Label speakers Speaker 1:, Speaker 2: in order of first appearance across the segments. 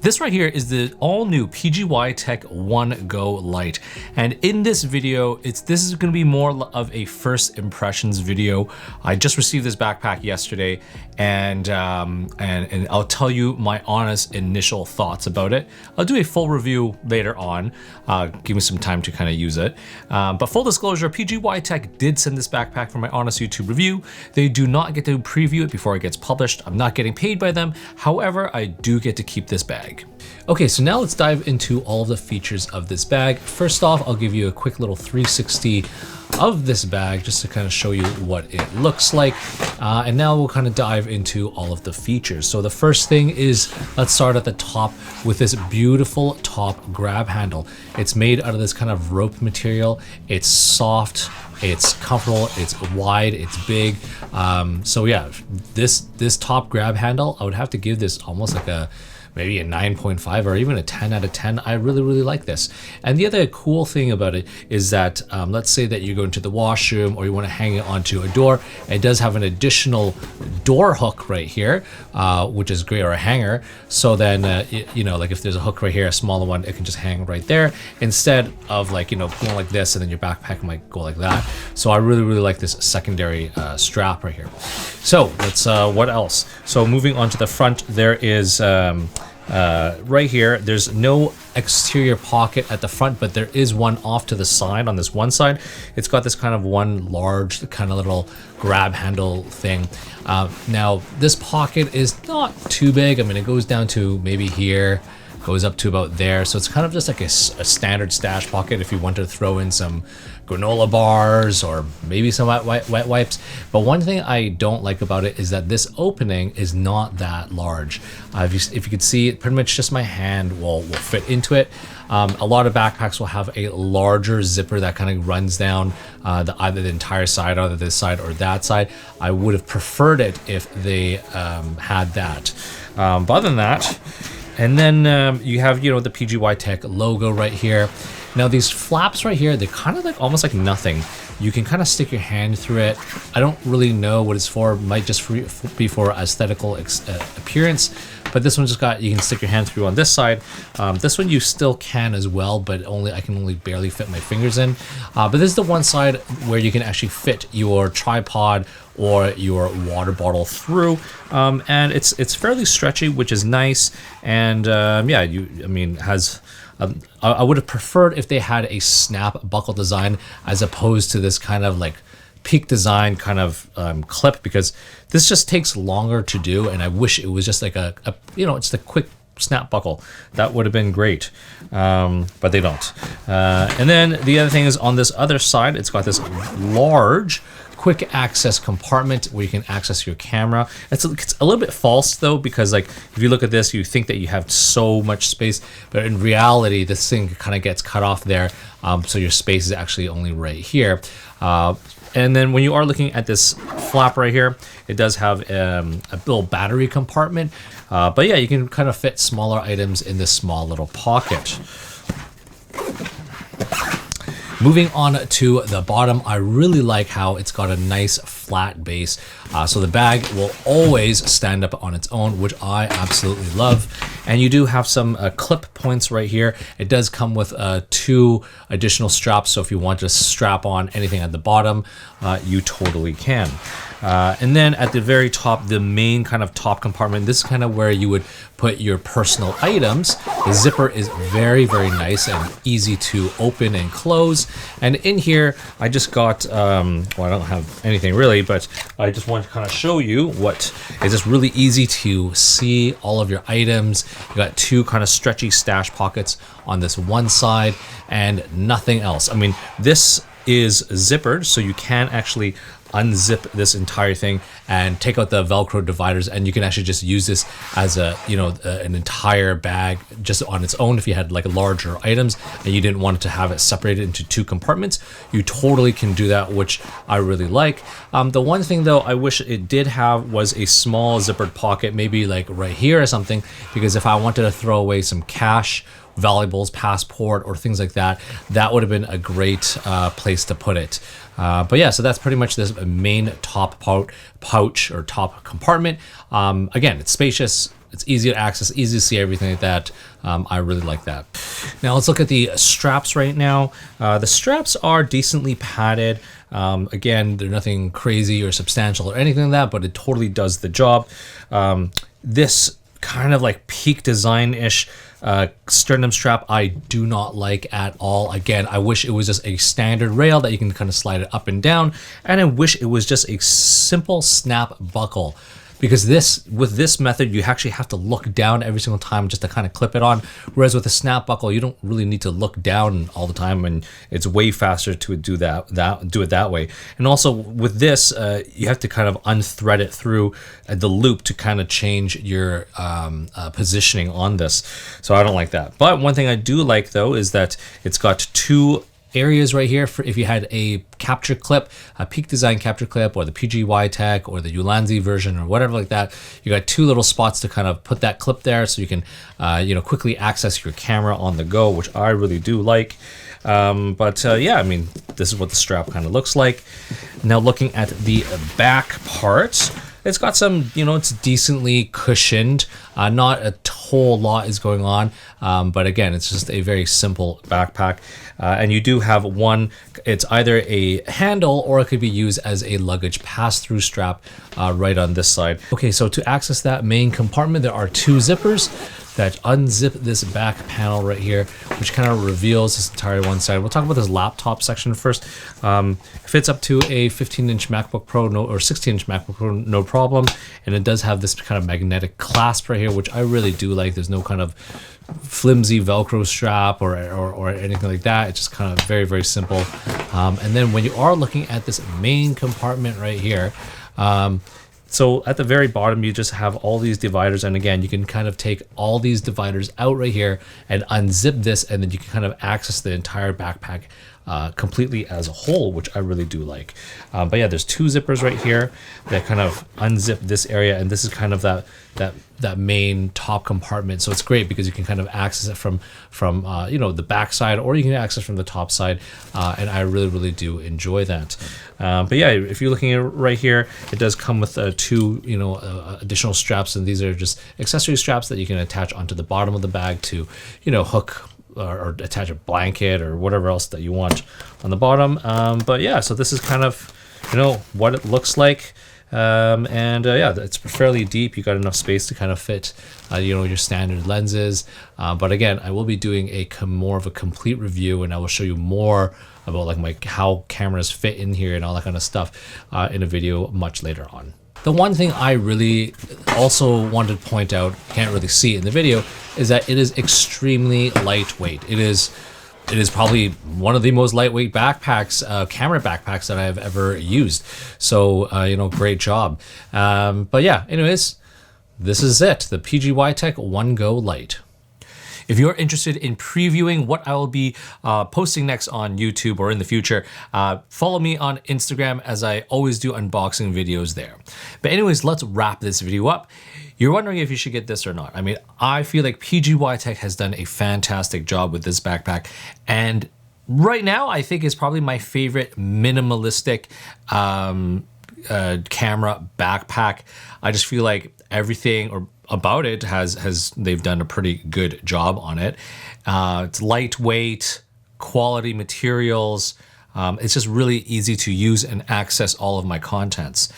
Speaker 1: This right here is the all-new PGYTECH OneGo Lite. And in this video, this is gonna be more of a first impressions video. I just received this backpack yesterday, and I'll tell you my honest initial thoughts about it. I'll do a full review later on, give me some time to kind of use it. But full disclosure, PGYTECH did send this backpack for my honest YouTube review. They do not get to preview it before it gets published. I'm not getting paid by them. However, I do get to keep this bag. Okay, so now let's dive into all of the features of this bag. First off, I'll give you a quick little 360 of this bag just to kind of show you what it looks like. And now we'll kind of dive into all of the features. So the first thing is, let's start at the top with this beautiful top grab handle. It's made out of this kind of rope material. It's soft, it's comfortable, it's wide, it's big. So yeah, this top grab handle, I would have to give this almost like maybe a 9.5 or even a 10 out of 10. I really like this. And the other cool thing about it is that let's say that you go into the washroom or you want to hang it onto a door. It does have an additional door hook right here, which is great, or a hanger. So then, you know, like if there's a hook right here, a smaller one, it can just hang right there instead of like, you know, going like this and then your backpack might go like that. So I really like this secondary strap right here. So let's, what else? So moving on to the front, there is, right here, there's no exterior pocket at the front, but there is one off to the side on this one side. It's got this kind of one large kind of little grab handle thing. Now this pocket is not too big. I mean, it goes down to maybe here, goes up to about there. So it's kind of just like a standard stash pocket if you want to throw in some granola bars or maybe some wet wipes. But one thing I don't like about it is that this opening is not that large. If you could see it, pretty much just my hand will fit into it. A lot of backpacks will have a larger zipper that kind of runs down either the entire side, either this side or that side. I would have preferred it if they had that. But other than that, and then you have, you know, the PGYTECH logo right here. Now these flaps right here, they're kind of like almost like nothing. You can kind of stick your hand through it. I don't really know what it's for. It might just be for aesthetical appearance. But this one just got, you can stick your hand through on this side. This one you still can as well, but I can only barely fit my fingers in. But this is the one side where you can actually fit your tripod or your water bottle through. And it's fairly stretchy, which is nice. And yeah, I mean, has, I would have preferred if they had a snap buckle design as opposed to this kind of like peak design kind of clip, because this just takes longer to do, and I wish it was just like a you know, it's the quick snap buckle. That would have been great, but they don't. And then the other thing is, on this other side, it's got this large quick access compartment where you can access your camera. It's a little bit false though, because like if you look at this, you think that you have so much space, but in reality, this thing kind of gets cut off there. So your space is actually only right here. And then when you are looking at this flap right here, it does have a little battery compartment. But yeah, you can kind of fit smaller items in this small little pocket. Moving on to the bottom, I really like how it's got a nice flat base. So the bag will always stand up on its own, which I absolutely love. And you do have some clip points right here. It does come with 2 additional straps. So if you want to strap on anything at the bottom, you totally can. And then at the very top, the main kind of top compartment, this is kind of where you would put your personal items. The zipper is very nice and easy to open and close. And in here, I just got, well, I don't have anything really, but I just want to kind of show you what is just really easy to see all of your items. You got 2 kind of stretchy stash pockets on this one side and nothing else. I mean, this is zippered, so you can actually unzip this entire thing and take out the Velcro dividers, and you can actually just use this as a, you know, an entire bag just on its own. If you had like larger items and you didn't want to have it separated into 2 compartments, you totally can do that, which I really like. The one thing though I wish it did have was a small zippered pocket, maybe like right here or something, because if I wanted to throw away some cash valuables, passport, or things like that, that would have been a great place to put it. But yeah, so that's pretty much this main top pouch or top compartment. Again, it's spacious, it's easy to access, easy to see everything like that. I really like that. Now let's look at the straps right now. The straps are decently padded. Again, they're nothing crazy or substantial or anything like that, but it totally does the job. This kind of like peak design-ish sternum strap I do not like at all. Again, I wish it was just a standard rail that you can kind of slide it up and down, and I wish it was just a simple snap buckle, because with this method you actually have to look down every single time just to kind of clip it on, whereas with a snap buckle you don't really need to look down all the time, and it's way faster to do it that way. And also with this you have to kind of unthread it through the loop to kind of change your positioning on this, so I don't like that. But one thing I do like though is that it's got two areas right here for if you had a capture clip, a Peak Design capture clip, or the PGYTECH or the Ulanzi version or whatever like that. You got two little spots to kind of put that clip there, so you can quickly access your camera on the go, which I really do like. Yeah, I mean, this is what the strap kind of looks like. Now looking at the back part, it's got some, it's decently cushioned. Not a whole lot is going on, but again, it's just a very simple backpack. And you do have one, it's either a handle or it could be used as a luggage pass-through strap right on this side. Okay, so to access that main compartment, there are two zippers that unzip this back panel right here, which kind of reveals this entire one side. We'll talk about this laptop section first. It fits up to a 15-inch MacBook Pro or 16-inch MacBook Pro, no problem. And it does have this kind of magnetic clasp right here, which I really do like. There's no kind of flimsy Velcro strap or anything like that. It's just kind of very, very simple. And then when you are looking at this main compartment right here, so at the very bottom, you just have all these dividers. And again, you can kind of take all these dividers out right here and unzip this, and then you can kind of access the entire backpack completely as a whole, which I really do like. But yeah, there's two zippers right here that kind of unzip this area, and this is kind of that main top compartment. So it's great because you can kind of access it from the back side, or you can access from the top side, and I really do enjoy that. But yeah, if you're looking at it right here, it does come with two additional straps, and these are just accessory straps that you can attach onto the bottom of the bag to hook or attach a blanket or whatever else that you want on the bottom. But yeah, so this is kind of what it looks like. Yeah, it's fairly deep. You got enough space to kind of fit your standard lenses. But again, I will be doing more of a complete review, and I will show you more about like how cameras fit in here and all that kind of stuff in a video much later on. The one thing I really also wanted to point out, can't really see it in the video, is that it is extremely lightweight. It is probably one of the most lightweight backpacks, camera backpacks that I've ever used. So, great job. But yeah, anyways, this is it, the PGYTECH OneGo Lite. If you're interested in previewing what I will be posting next on YouTube or in the future, follow me on Instagram, as I always do unboxing videos there. But anyways, let's wrap this video up. You're wondering if you should get this or not. I mean, I feel like PGYTECH has done a fantastic job with this backpack, and right now I think it's probably my favorite minimalistic camera backpack. I just feel like everything about it they've done a pretty good job on it. It's lightweight, quality materials. It's just really easy to use and access all of my contents.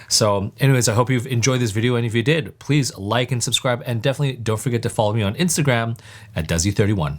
Speaker 1: So anyways, I hope you've enjoyed this video, and if you did, please like and subscribe, and definitely don't forget to follow me on Instagram at Desy31.